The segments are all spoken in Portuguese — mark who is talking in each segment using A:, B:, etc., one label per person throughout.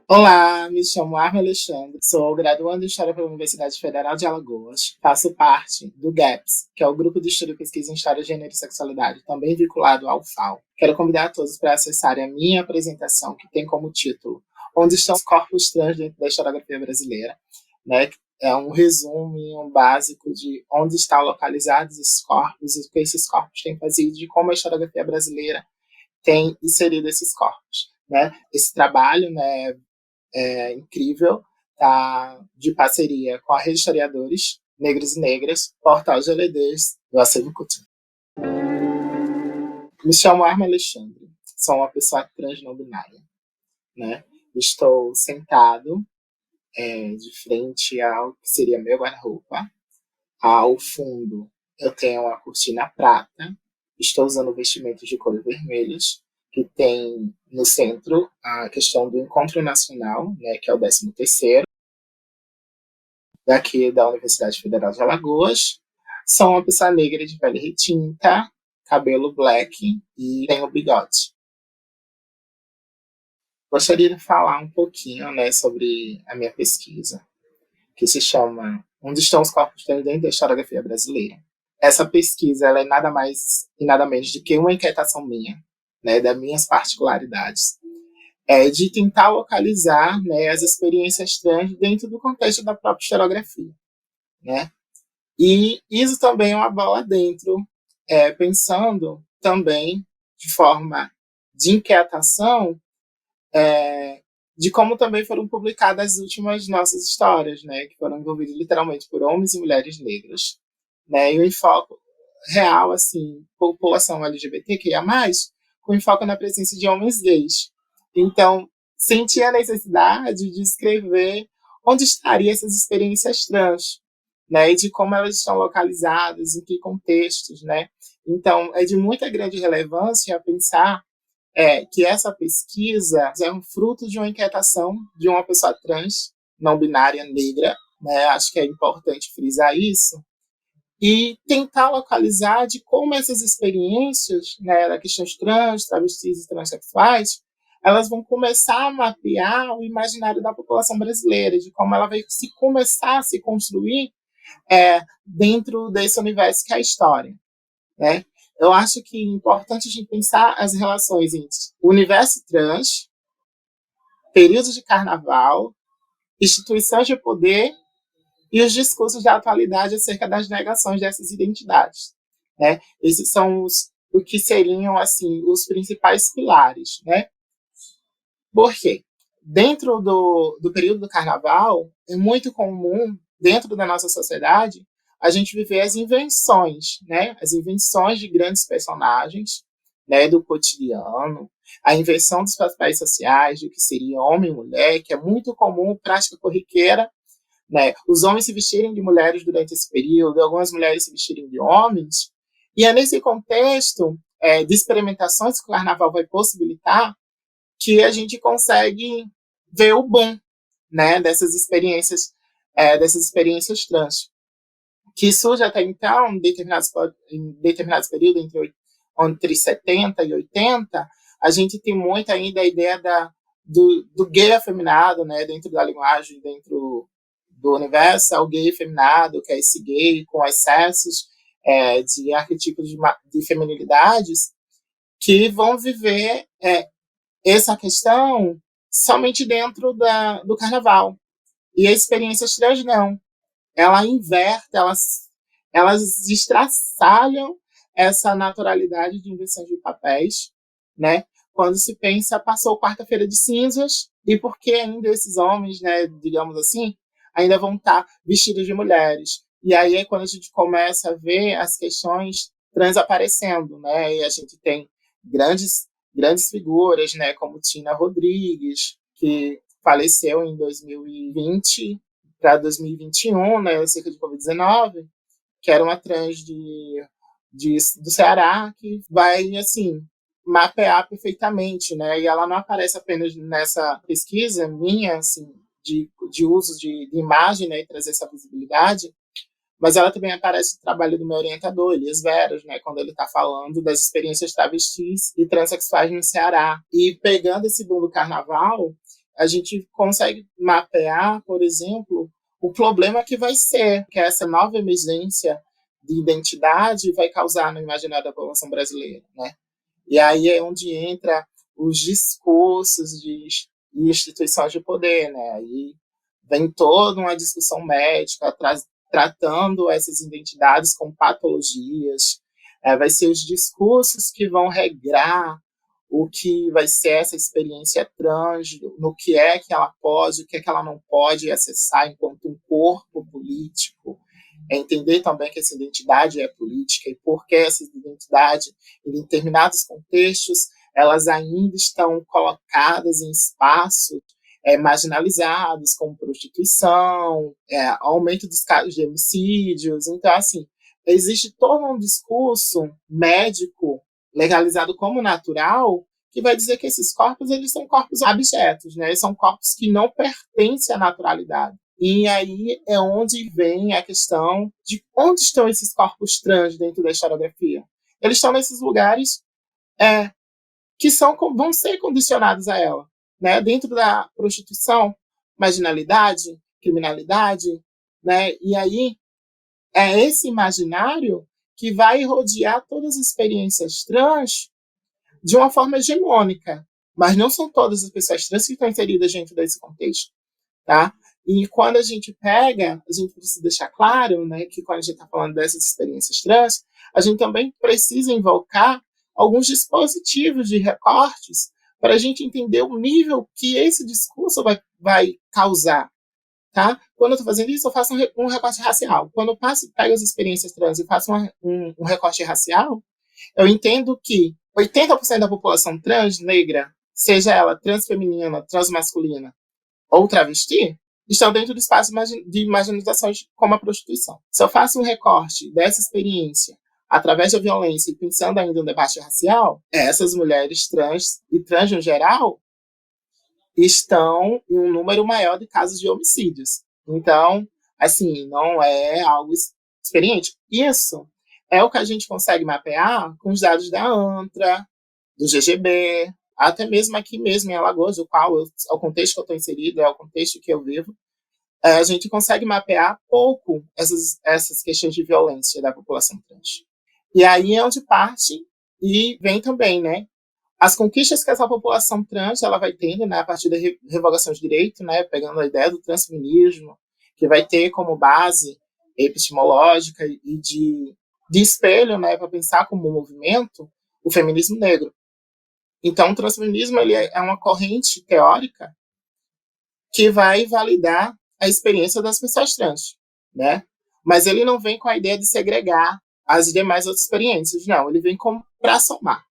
A: Olá, me chamo Arma Alexandre, sou graduando em História pela Universidade Federal de Alagoas, faço parte do GAPS, que é o Grupo de Estudo e Pesquisa em História, Gênero e Sexualidade, também vinculado ao FAO. Quero convidar a todos para acessarem a minha apresentação, que tem como título Onde estão os corpos trans dentro da historiografia brasileira, né? É um resumo básico de onde estão localizados esses corpos e o que esses corpos têm fazido, de como a historiografia brasileira tem inserido esses corpos. Né? Esse trabalho, né, incrível, tá, de parceria com a Rede de Historiadores Negros e Negras, Portal GLDs do Acervo Cultura. Me chamo Arma Alexandre, sou uma pessoa trans não binária. Né? Estou sentado de frente ao que seria meu guarda-roupa. Ao fundo, eu tenho uma cortina prata. Estou usando vestimentos de cores vermelhas, que tem no centro a questão do Encontro Nacional, né, que é o 13º, daqui da Universidade Federal de Alagoas. Sou uma pessoa negra de pele retinta, cabelo black e tenho bigode. Gostaria de falar um pouquinho, né, sobre a minha pesquisa, que se chama Onde estão os corpos dentro da historiografia brasileira. Essa pesquisa ela é nada mais e nada menos do que uma inquietação minha, né, das minhas particularidades, de tentar localizar, né, as experiências trans dentro do contexto da própria historiografia. Né? E isso também é uma bola dentro, pensando também de forma de inquietação, de como também foram publicadas as últimas nossas histórias, né, que foram envolvidas literalmente por homens e mulheres negras, né, e o enfoque real, assim, população LGBTQIA+, com enfoque na presença de homens gays. Então, senti a necessidade de escrever onde estariam essas experiências trans, né, e de como elas estão localizadas, em que contextos, né. Então, é de muita grande relevância pensar que essa pesquisa é um fruto de uma inquietação de uma pessoa trans, não binária, negra, né, acho que é importante frisar isso, e tentar localizar de como essas experiências, né, da questões trans, travestis e transexuais, elas vão começar a mapear o imaginário da população brasileira, de como ela vai começar a se construir dentro desse universo que é a história. Né? Eu acho que é importante a gente pensar as relações entre o universo trans, períodos de carnaval, instituições de poder e os discursos da atualidade acerca das negações dessas identidades. Né? Esses são o que seriam assim os principais pilares. Né? Por quê? Dentro do período do carnaval, é muito comum, dentro da nossa sociedade, a gente viver as invenções, né? As invenções de grandes personagens, né, do cotidiano, a invenção dos papéis sociais, do que seria homem e mulher, que é muito comum, prática corriqueira, né? Os homens se vestirem de mulheres durante esse período, algumas mulheres se vestirem de homens, e é nesse contexto de experimentações que o carnaval vai possibilitar que a gente consegue ver o bom, né, dessas experiências trans, que surge até então, em determinados períodos, entre 70 e 80, a gente tem muito ainda a ideia do gay afeminado, né, dentro da linguagem, dentro do universo, o gay afeminado, que é esse gay com excessos de arquetipos de feminilidades, que vão viver essa questão somente dentro do carnaval. E as experiências trans não. Ela inverte, elas estraçalham essa naturalidade de inversão de papéis, né? Quando se pensa, passou quarta-feira de cinzas, e por que ainda esses homens, né, digamos assim, ainda vão estar vestidos de mulheres? E aí é quando a gente começa a ver as questões trans aparecendo, né? E a gente tem grandes figuras, né, como Tina Rodrigues, que faleceu em 2020 para 2021, né, cerca de Covid-19, que era uma trans do Ceará, que vai, assim, mapear perfeitamente, né, e ela não aparece apenas nessa pesquisa minha, assim, de uso de imagem, né, e trazer essa visibilidade, mas ela também aparece no trabalho do meu orientador, Elias Veras, né, quando ele está falando das experiências travestis e transexuais no Ceará. E pegando esse boom do carnaval, a gente consegue mapear, por exemplo, o problema que vai ser, que essa nova emergência de identidade vai causar no imaginário da população brasileira, né? E aí é onde entra os discursos de instituições de poder, né? Aí vem toda uma discussão médica tratando essas identidades como patologias. Vai ser os discursos que vão regrar o que vai ser essa experiência trans, no que é que ela pode, o que é que ela não pode acessar enquanto um corpo político. É entender também que essa identidade é política e por que essa identidade, em determinados contextos, elas ainda estão colocadas em espaços marginalizados, como prostituição, aumento dos casos de homicídios. Então, assim, existe todo um discurso médico legalizado como natural que vai dizer que esses corpos eles são corpos abjetos, né? Eles são corpos que não pertencem à naturalidade. E aí é onde vem a questão de onde estão esses corpos trans dentro da historiografia. Eles estão nesses lugares que vão ser condicionados a ela, né? Dentro da prostituição, marginalidade, criminalidade, né? E aí é esse imaginário que vai rodear todas as experiências trans de uma forma hegemônica, mas não são todas as pessoas trans que estão inseridas dentro desse contexto, tá? E quando a gente pega, a gente precisa deixar claro, né, que quando a gente está falando dessas experiências trans, a gente também precisa invocar alguns dispositivos de recortes para a gente entender o nível que esse discurso vai causar, tá? Quando eu estou fazendo isso, eu faço um recorte racial. Quando eu pego as experiências trans e faço um recorte racial, eu entendo que 80% da população trans negra, seja ela transfeminina, transmasculina ou travesti, estão dentro do espaço de marginalizações como a prostituição. Se eu faço um recorte dessa experiência através da violência e pensando ainda no debate racial, essas mulheres trans e trans no geral estão em um número maior de casos de homicídios. Então, assim, não é algo experiente. Isso é o que a gente consegue mapear com os dados da ANTRA, do GGB, até mesmo aqui mesmo em Alagoas, o o contexto que eu estou inserido, é o contexto que eu vivo, a gente consegue mapear pouco essas questões de violência da população trans. E aí é onde parte e vem também, né, as conquistas que essa população trans ela vai tendo, né, a partir da revogação de direito, né, pegando a ideia do transfeminismo, que vai ter como base epistemológica e de espelho, né, para pensar como um movimento, o feminismo negro. Então, o transfeminismo ele é uma corrente teórica que vai validar a experiência das pessoas trans, né? Mas ele não vem com a ideia de segregar as demais outras experiências, não. Ele vem para somar,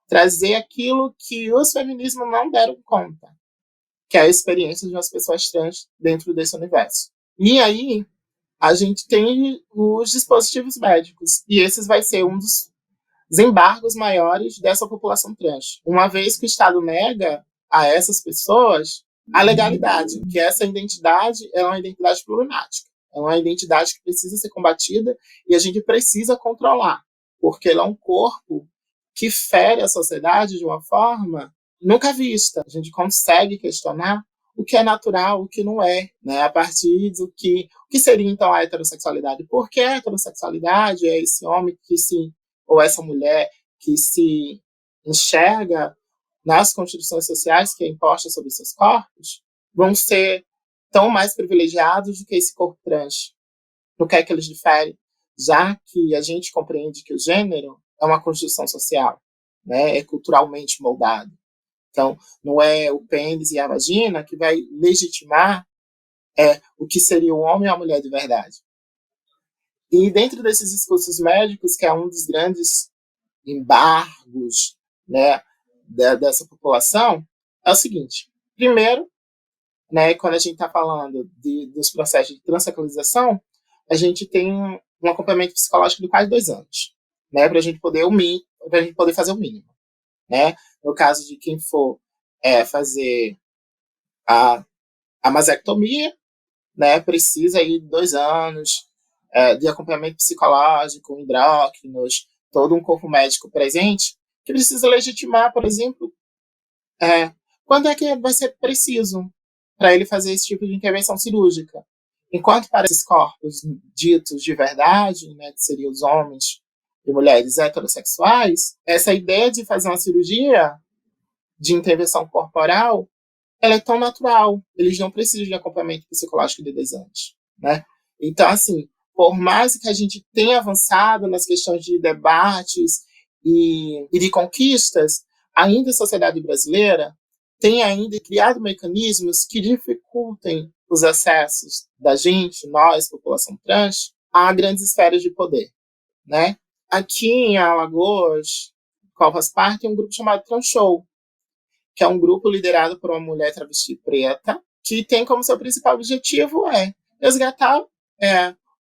A: trazer aquilo que os feminismos não deram conta, que é a experiência de umas pessoas trans dentro desse universo. E aí, a gente tem os dispositivos médicos, e esses vai ser um dos embargos maiores dessa população trans. Uma vez que o Estado nega a essas pessoas a legalidade, que essa identidade é uma identidade problemática, é uma identidade que precisa ser combatida e a gente precisa controlar, porque ela é um corpo que fere a sociedade de uma forma nunca vista. A gente consegue questionar o que é natural, o que não é, né? A partir do o que seria então a heterossexualidade. Por que a heterossexualidade é esse homem que se, ou essa mulher que se enxerga nas constituições sociais que é imposta sobre seus corpos, vão ser tão mais privilegiados do que esse corpo trans. No que é que eles diferem? Já que a gente compreende que o gênero é uma construção social, né? É culturalmente moldado. Então, não é o pênis e a vagina que vai legitimar o que seria o homem ou a mulher de verdade. E dentro desses discursos médicos, que é um dos grandes embargos, né, dessa população, é o seguinte. Primeiro, né, quando a gente está falando dos processos de transexualização, a gente tem um acompanhamento psicológico de quase 2 anos, né, para a gente poder fazer o mínimo, né? No caso de quem for fazer a mastectomia, né, precisa aí de 2 anos de acompanhamento psicológico, endócrinos, todo um corpo médico presente, que precisa legitimar, por exemplo, quando é que vai ser preciso para ele fazer esse tipo de intervenção cirúrgica? Enquanto para esses corpos ditos de verdade, né, que seriam os homens e mulheres heterossexuais, essa ideia de fazer uma cirurgia de intervenção corporal, ela é tão natural, eles não precisam de acompanhamento psicológico de 10 anos, né? Então, assim, por mais que a gente tenha avançado nas questões de debates e de conquistas, ainda a sociedade brasileira tem ainda criado mecanismos que dificultem os acessos da gente, nós, população trans, a grandes esferas de poder, né? Aqui em Alagoas, qual faz parte, tem um grupo chamado Transshow, que é um grupo liderado por uma mulher travesti preta, que tem como seu principal objetivo resgatar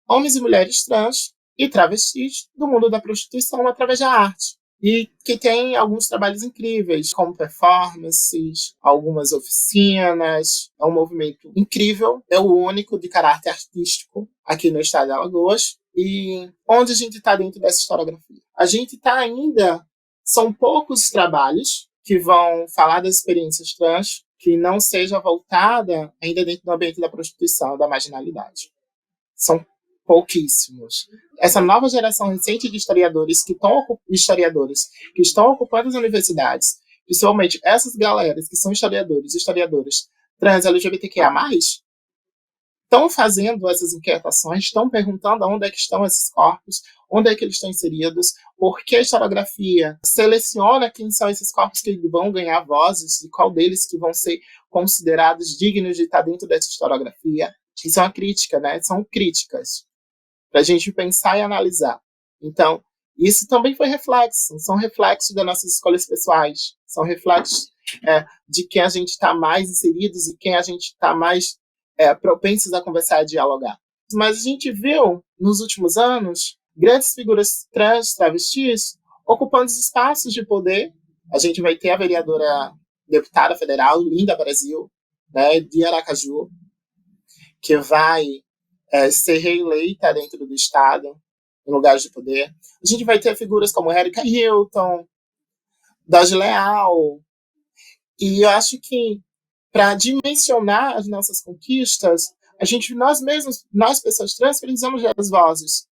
A: homens e mulheres trans e travestis do mundo da prostituição através da arte. E que tem alguns trabalhos incríveis, como performances, algumas oficinas. É um movimento incrível, é o único de caráter artístico aqui no estado de Alagoas. E onde a gente está dentro dessa historiografia? A gente está ainda... São poucos trabalhos que vão falar das experiências trans que não seja voltada ainda dentro do ambiente da prostituição, da marginalidade. São pouquíssimos. Essa nova geração recente de historiadores que estão ocupando as universidades, principalmente essas galeras que são historiadores e historiadoras trans LGBTQIA+, estão fazendo essas inquietações, estão perguntando onde é que estão esses corpos, onde é que eles estão inseridos, por que a historiografia seleciona quem são esses corpos que vão ganhar vozes e qual deles que vão ser considerados dignos de estar dentro dessa historiografia. Isso é uma crítica, né? São críticas para a gente pensar e analisar. Então, isso também foi reflexo, são reflexos das nossas escolhas pessoais, são reflexos de quem a gente está mais inseridos e quem a gente está mais propensos a conversar e dialogar. Mas a gente viu, nos últimos anos, grandes figuras trans, travestis, ocupando os espaços de poder. A gente vai ter a vereadora, deputada federal, Linda Brasil, né, de Aracaju, que vai ser reeleita dentro do Estado, em lugares de poder. A gente vai ter figuras como Erika Hilton, Doge Leal, e eu acho que para dimensionar as nossas conquistas, nós mesmos, nós pessoas trans, precisamos das vozes,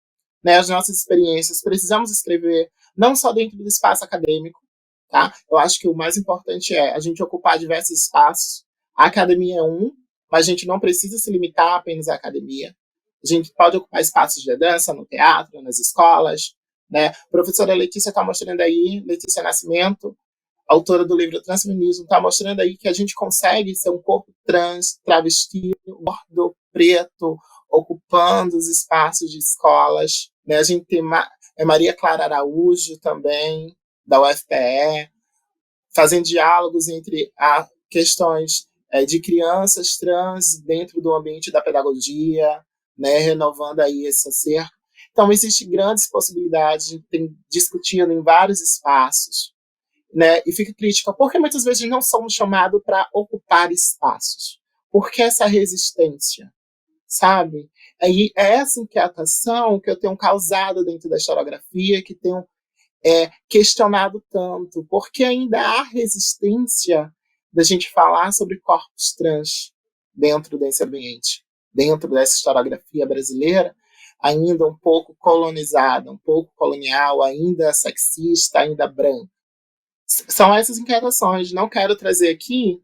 A: né, as nossas experiências, precisamos escrever, não só dentro do espaço acadêmico, tá? Eu acho que o mais importante é a gente ocupar diversos espaços. A academia é mas a gente não precisa se limitar apenas à academia. A gente pode ocupar espaços de dança, no teatro, nas escolas, né? A professora Letícia está mostrando aí, Letícia Nascimento, autora do livro Transfeminismo, está mostrando aí que a gente consegue ser um corpo trans, travesti, gordo, preto, ocupando os espaços de escolas, né? A gente tem Maria Clara Araújo também, da UFPE, fazendo diálogos entre questões de crianças trans dentro do ambiente da pedagogia, né? Renovando aí esse cerco. Então, existem grandes possibilidades de discutindo em vários espaços, né? E fica crítica, porque muitas vezes não somos chamados para ocupar espaços. Por que essa resistência? Sabe? Aí é essa inquietação que eu tenho causado dentro da historiografia, que tenho questionado tanto, porque ainda há resistência da gente falar sobre corpos trans dentro desse ambiente, dentro dessa historiografia brasileira, ainda um pouco colonizada, um pouco colonial, ainda sexista, ainda branca. São essas inquietações. Não quero trazer aqui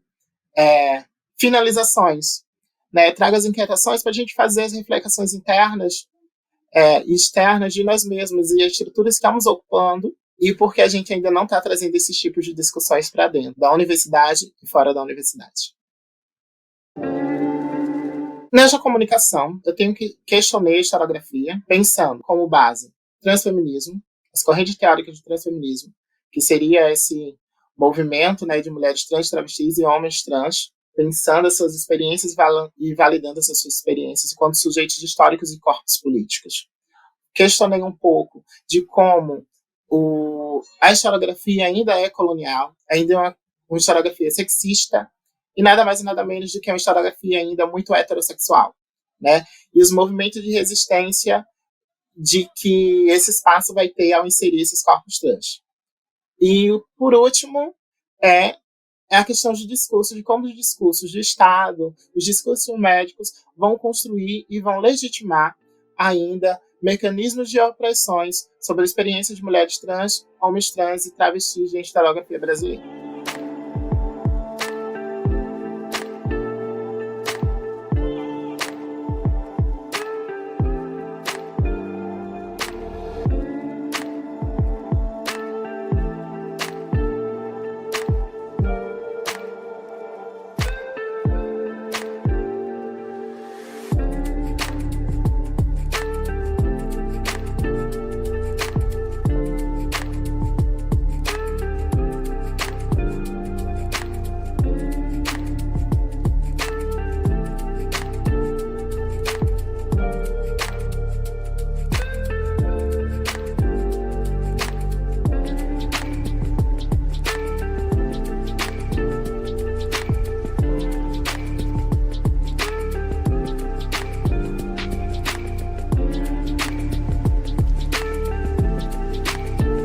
A: finalizações, né? Trago as inquietações para a gente fazer as reflexões internas e externas de nós mesmos e as estruturas que estamos ocupando, e porque a gente ainda não está trazendo esses tipos de discussões para dentro da universidade e fora da universidade. Nessa comunicação, eu tenho que questionar a historiografia, pensando como base transfeminismo, as correntes teóricas de transfeminismo, que seria esse movimento, né, de mulheres trans, travestis e homens trans, pensando as suas experiências e validando essas suas experiências enquanto sujeitos históricos e corpos políticos. Questionei um pouco de como a historiografia ainda é colonial, ainda é uma historiografia sexista, e nada mais e nada menos do que uma historiografia ainda muito heterossexual, né? E os movimentos de resistência de que esse espaço vai ter ao inserir esses corpos trans. E, por último, é a questão de discurso, de como os discursos de Estado, os discursos médicos vão construir e vão legitimar ainda mecanismos de opressões sobre a experiência de mulheres trans, homens trans e travestis dentro da historiografia brasileira.